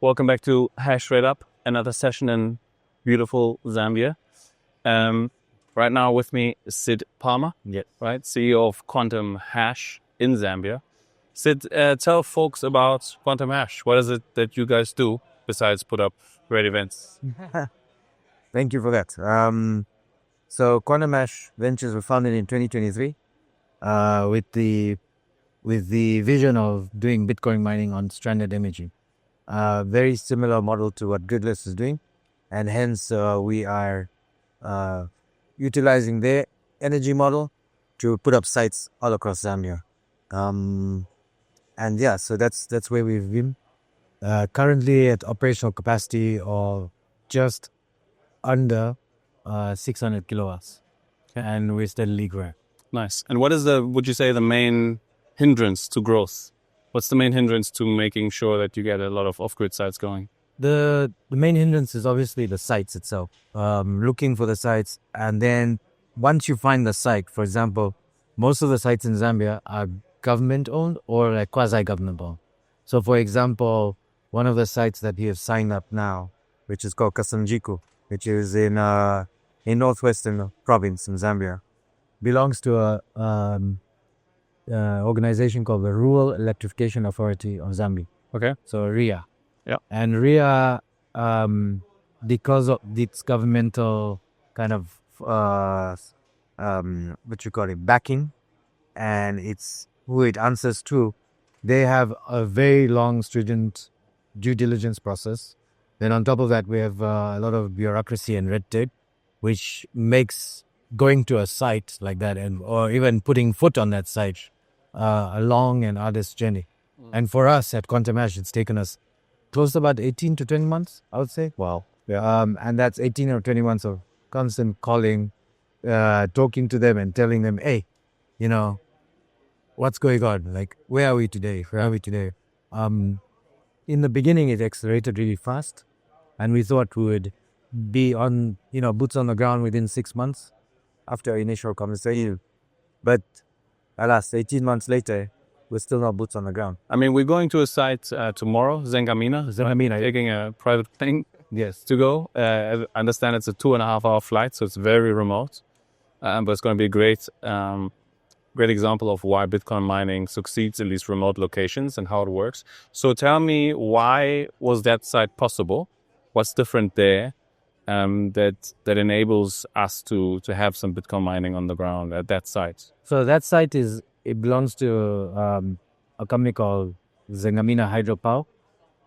Welcome back to HashrateUp, another session in beautiful Zambia. Right now with me is Sid Parmar, right, CEO of Quantum Hash in Zambia. Sid, tell folks about Quantum Hash. What is it that you guys do besides put up great events? Thank you for that. So Quantum Hash Ventures were founded in 2023 with the vision of doing Bitcoin mining on stranded imaging. Very similar model to what Gridless is doing, and hence we are utilizing their energy model to put up sites all across Zambia. And yeah, so that's where we've been. Currently at operational capacity of just under 600 kilowatts, and we're steadily growing. Nice. And what is would you say, the main hindrance to growth? What's the main hindrance to making sure that you get a lot of off-grid sites going? The main hindrance is obviously the sites itself. Looking for the sites, and then once you find the site, for example, most of the sites in Zambia are government-owned or like quasi-government owned. So, for example, one of the sites that we have signed up now, which is called Kasanjiku, which is in northwestern province in Zambia, belongs to a organization called the Rural Electrification Authority of Zambia. Okay. So RIA. Yeah. And RIA, because of its governmental kind of backing, and it's who it answers to, they have a very long, stringent due diligence process. Then on top of that, we have a lot of bureaucracy and red tape, which makes going to a site like that or even putting foot on that site a long and arduous journey. And for us at Quantum Hash, it's taken us close to about 18 to 20 months, I would say. Wow. Yeah. And that's 18 or 20 months of constant calling, talking to them and telling them, hey, what's going on? Like, where are we today? In the beginning, it accelerated really fast. And we thought we would be on, boots on the ground within 6 months after our initial conversation. But alas, 18 months later, we're still not boots on the ground. I mean, we're going to a site tomorrow, Zengamina, taking a private plane to go. I understand it's a 2.5-hour flight, so it's very remote. But it's going to be a great example of why Bitcoin mining succeeds in these remote locations and how it works. So tell me, why was that site possible? What's different there that enables us to have some Bitcoin mining on the ground at that site? So that site belongs to a company called Zengamina Hydropower.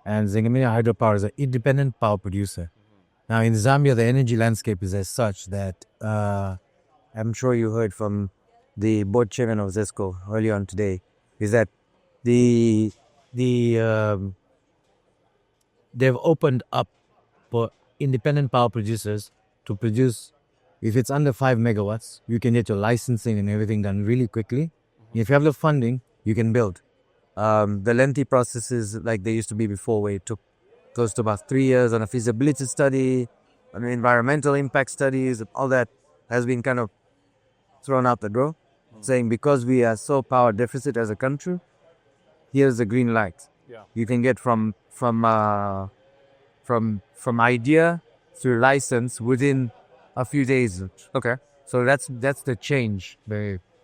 And Zengamina Hydropower is an independent power producer. Now in Zambia, the energy landscape is as such that I'm sure you heard from the board chairman of ZESCO earlier on today, is that they've opened up for independent power producers to produce. If it's under 5 megawatts, you can get your licensing and everything done really quickly. If you have the funding, you can build. The lengthy processes like they used to be before, where it took close to about 3 years on a feasibility study, on environmental impact studies, all that has been kind of thrown out the door, saying because we are so power deficit as a country, here's the green light. Yeah. You can get from idea to license within a few days. Okay. So that's the change.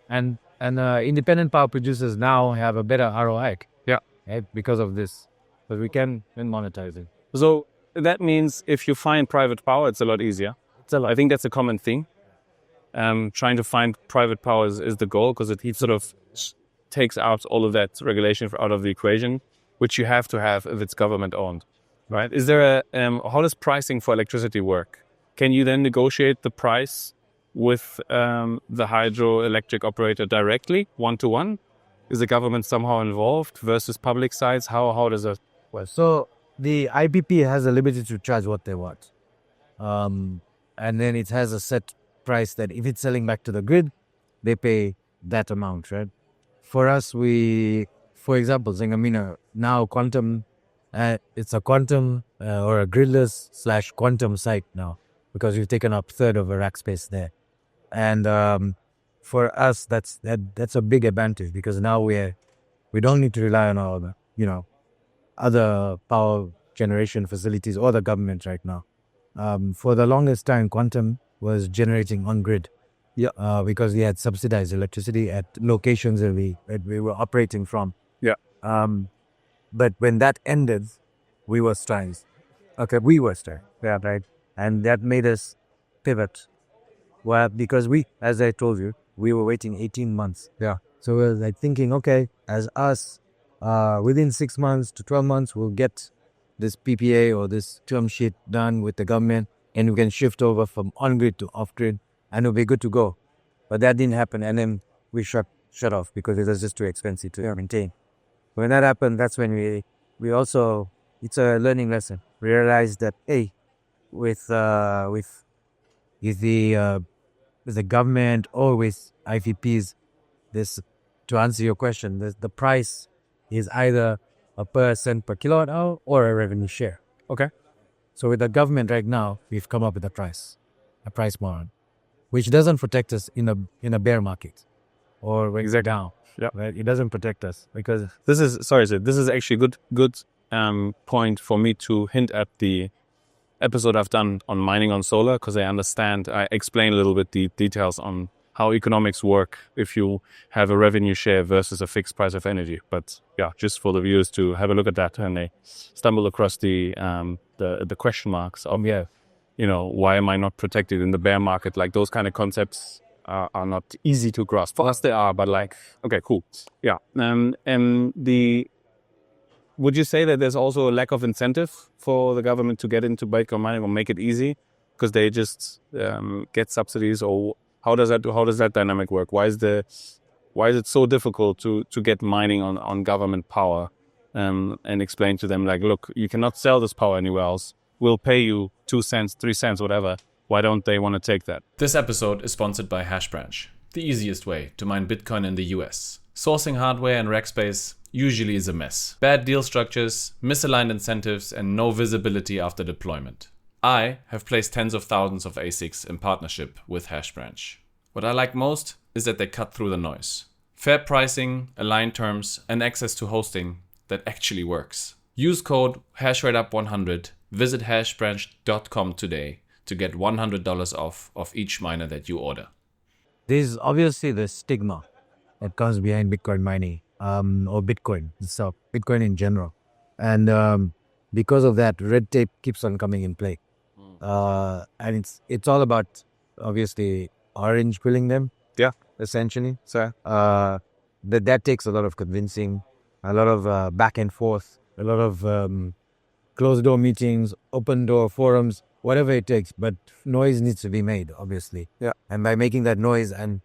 And independent power producers now have a better ROI. Yeah. Right, because of this. But we can monetize it. So that means if you find private power, it's a lot easier. I think that's a common thing. Trying to find private power is the goal, because it sort of takes out all of that regulation out of the equation, which you have to have if it's government owned, right? Is there how does pricing for electricity work? Can you then negotiate the price with the hydroelectric operator directly, one-to-one? Is the government somehow involved versus public sites? How does that work? So the IPP has a liberty to charge what they want. And then it has a set price that if it's selling back to the grid, they pay that amount, right? For us, for example, Zengamina, now Quantum, it's a Quantum or a gridless / Quantum site now, because we've taken up third of a rack space there. And for us, that's a big advantage, because now we don't need to rely on all the, other power generation facilities or the government right now. For the longest time, Quantum was generating on grid. Yeah. Because we had subsidized electricity at locations that we were operating from. Yeah. But when that ended, we were stranded. Okay, we were stranded. Yeah, right. And that made us pivot. Well, because as I told you, we were waiting 18 months. Yeah. So we were like thinking, okay, as us, within 6 months to 12 months, we'll get this PPA or this term sheet done with the government, and we can shift over from on-grid to off-grid, and it'll be good to go. But that didn't happen, and then we shut off because it was just too expensive to maintain. When that happened, that's when we also, it's a learning lesson. We realized that, hey, with the government or with IPPs, this, to answer your question, the price is either a per cent per kilowatt hour or a revenue share. Okay. So with the government right now, we've come up with a price model, which doesn't protect us in a bear market or when it's down. Yeah. Right? It doesn't protect us because This is actually good point for me to hint at the episode I've done on mining on solar, because I explain a little bit the details on how economics work if you have a revenue share versus a fixed price of energy. But yeah, just for the viewers to have a look at that and they stumble across the question marks of, why am I not protected in the bear market? Like those kind of concepts are not easy to grasp. For us they are, but like, okay, cool. Yeah. Would you say that there's also a lack of incentive for the government to get into Bitcoin mining or make it easy because they just get subsidies, or how does that dynamic work? Why is it so difficult to get mining on government power, and explain to them like, look, you cannot sell this power anywhere else. We'll pay you 2 cents, 3 cents, whatever. Why don't they want to take that? This episode is sponsored by HashBranch, the easiest way to mine Bitcoin in the US. Sourcing hardware and rack space usually is a mess. Bad deal structures, misaligned incentives, and no visibility after deployment. I have placed tens of thousands of ASICs in partnership with HashBranch. What I like most is that they cut through the noise. Fair pricing, aligned terms, and access to hosting that actually works. Use code HashrateUp100, visit hashbranch.com today to get $100 off of each miner that you order. there's obviously the stigma that comes behind Bitcoin mining, or Bitcoin itself, Bitcoin in general. And because of that, red tape keeps on coming in play. And it's all about, obviously, orange pilling them. Yeah. Essentially. So That takes a lot of convincing, a lot of back and forth, a lot of closed door meetings, open door forums, whatever it takes. But noise needs to be made, obviously. Yeah. And by making that noise, and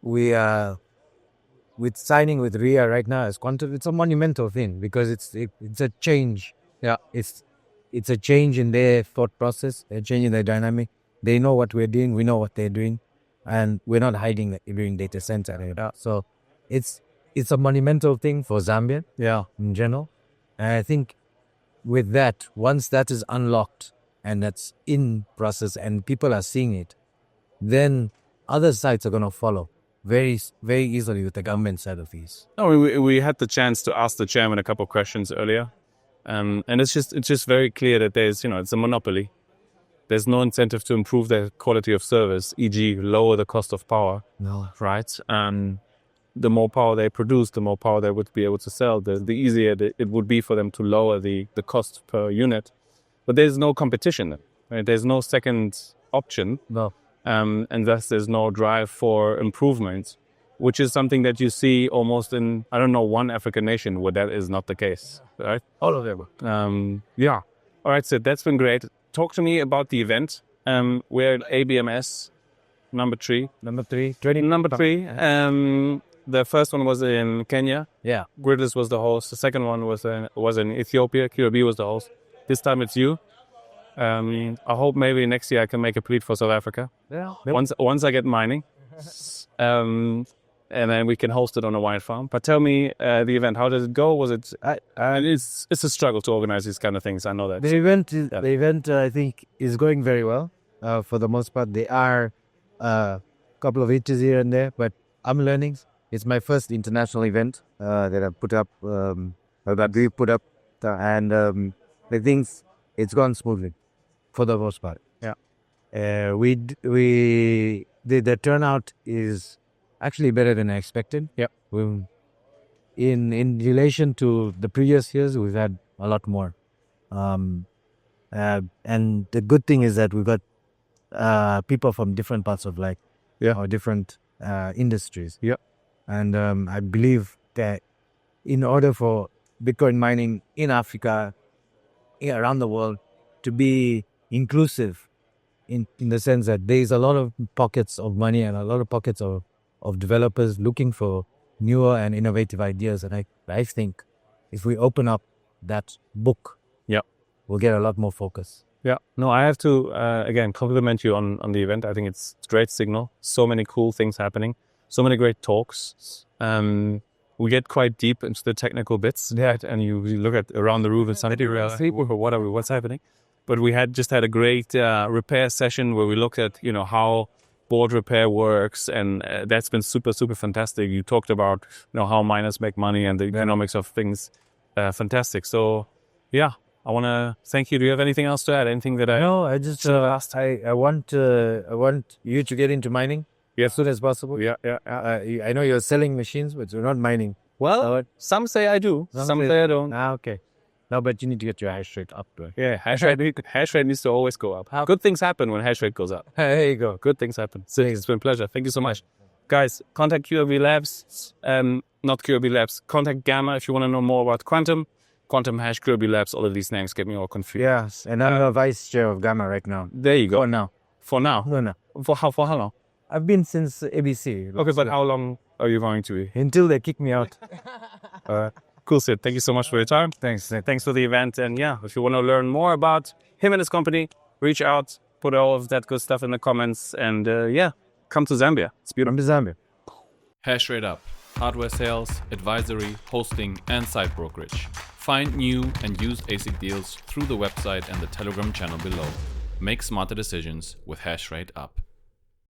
with signing with RIA right now as Quantum, it's a monumental thing because it's a change. Yeah. It's a change in their thought process, a change in their dynamic. They know what we're doing, we know what they're doing, and we're not hiding that we're doing data center. Yeah. So it's a monumental thing for Zambia, in general. And I think with that, once that is unlocked and that's in process and people are seeing it, then other sites are going to follow very, very easily with the government side of these. No, we had the chance to ask the chairman a couple of questions earlier, and it's just very clear that there's it's a monopoly. There's no incentive to improve their quality of service, e.g., lower the cost of power. No. Right. The more power they produce, the more power they would be able to sell. The easier it would be for them to lower the cost per unit. But there's no competition. Right? There's no second option. No. And thus there's no drive for improvement, which is something that you see almost in, I don't know, one African nation where that is not the case, right? All of them. Yeah. All right, Sid, that's been great. Talk to me about the event. We're at ABMS number 3. Number 3. Number 3. The first one was in Kenya. Yeah. Gridless was the host. The second one was in Ethiopia. QRB was the host. This time it's you. I hope maybe next year I can make a plea for South Africa. Yeah. Once I get mining, and then we can host it on a wine farm. But tell me, the event, how did it go? Was it? It's a struggle to organize these kind of things. I know that. The event, I think, is going very well. For the most part, there are a couple of hitches here and there, but I'm learning. It's my first international event that I put up, that we put up, and the things, it's gone smoothly for the most part. Yeah. The turnout is actually better than I expected. Yeah. In relation to the previous years, we've had a lot more. And the good thing is that we've got people from different parts of or different industries. Yeah. And I believe that in order for Bitcoin mining in Africa, around the world, to be inclusive in the sense that there's a lot of pockets of money and a lot of pockets of developers looking for newer and innovative ideas. And I think if we open up that book, we'll get a lot more focus. Yeah. No, I have to, again, compliment you on the event. I think it's a great signal. So many cool things happening. So many great talks. We get quite deep into the technical bits. Yeah. And you look at around the roof and suddenly realize, what's happening? But we just had a great repair session where we looked at, how board repair works. And that's been super, super fantastic. You talked about, how miners make money and the economics of things. Fantastic. So, yeah. I want to thank you. Do you have anything else to add? Anything that No, I just I want you to get into mining as soon as possible. Yeah. I know you're selling machines, but you're not mining. Well, some say I do. Some say I don't. Okay. No, but you need to get your hash rate up. Yeah, hash rate needs to always go up. Good things happen when hash rate goes up. There you go. Good things happen. It's been a pleasure. Thank you so much. Guys, contact QRB Labs. Not QRB Labs. Contact Gamma if you want to know more about Quantum. Quantum Hash, QRB Labs, all of these names get me all confused. Yes, and I'm a vice chair of Gamma right now. There you go. For now. No. For how long? I've been since ABC. Okay, but how long are you going to be? Until they kick me out. Cool, Sid. Thank you so much for your time. Thanks. Thanks for the event. And yeah, if you want to learn more about him and his company, reach out, put all of that good stuff in the comments. And come to Zambia. It's beautiful. Come to Zambia. HashrateUp. Hardware sales, advisory, hosting, and site brokerage. Find new and used ASIC deals through the website and the Telegram channel below. Make smarter decisions with HashrateUp.